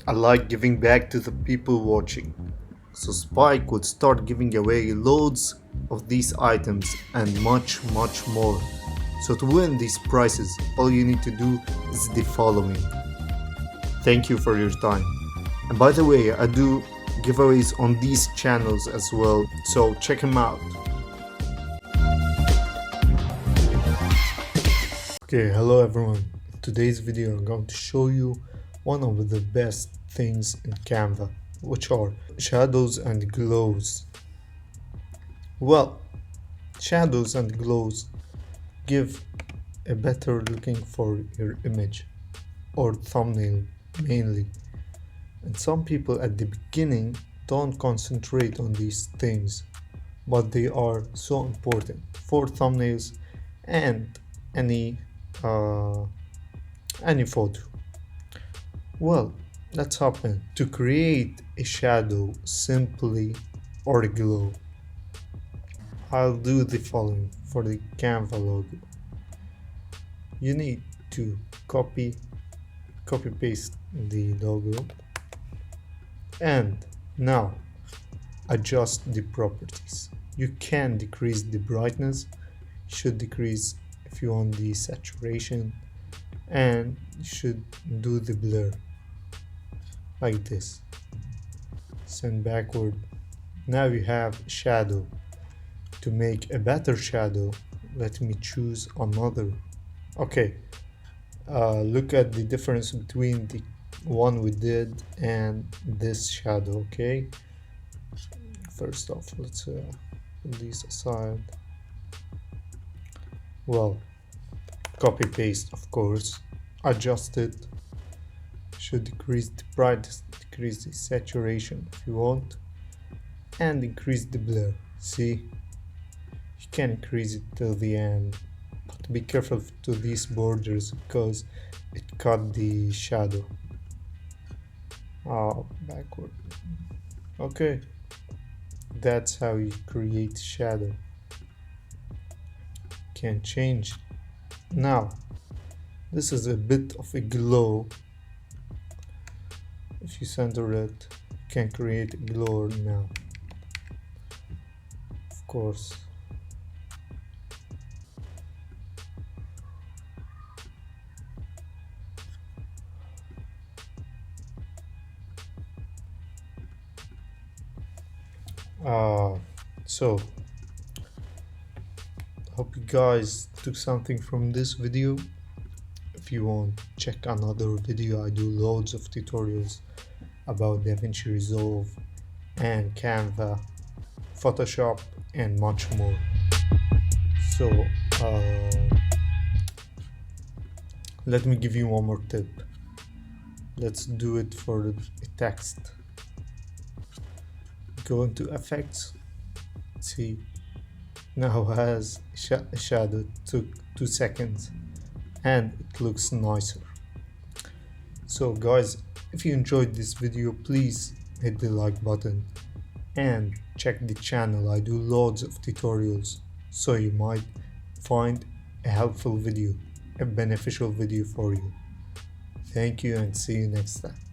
I like giving back to the people watching. So Spike would start giving away loads of these items and much more. So to win these prizes, all you need to do is the following. Thank you for your time. And by the way, I do giveaways on these channels as well, so check them out. Okay, hello everyone. In today's video I'm going to show you one of the best things in Canva, which are shadows and glows. Well, shadows and glows give a better looking for your image or thumbnail mainly. And some people at the beginning don't concentrate on these things, but they are so important for thumbnails and any uh, any photo. Well, let's hop in. To create a shadow simply or a glow, I'll do the following. For the Canva logo, you need to copy paste the logo, and now adjust the properties. You can decrease the brightness, you should decrease if you want the saturation, and you should do the blur like this. Send backward. Now you have shadow. To make a better shadow, let me choose another. Okay, look at the difference between the one we did and this shadow. Okay, first off, let's put these aside. Well, copy paste, of course, adjust it. Should decrease the brightness, decrease the saturation if you want, and increase the blur. See, you can increase it till the end, but be careful to these borders because it cut the shadow. Backward. Okay, that's how you create shadow. Can change. Now this is a bit of a glow. If you center it, you can create a glow now, of course. So hope you guys took something from this video. If you want, check another video. I do loads of tutorials about DaVinci Resolve and Canva, Photoshop, and much more. So let me give you one more tip. Let's do it for the text. Go into effects. See, now has a shadow. Took 2 seconds and it looks nicer. So guys, if you enjoyed this video, please hit the like button and check the channel. I do loads of tutorials, so you might find a helpful video, a beneficial video for you. Thank you and see you next time.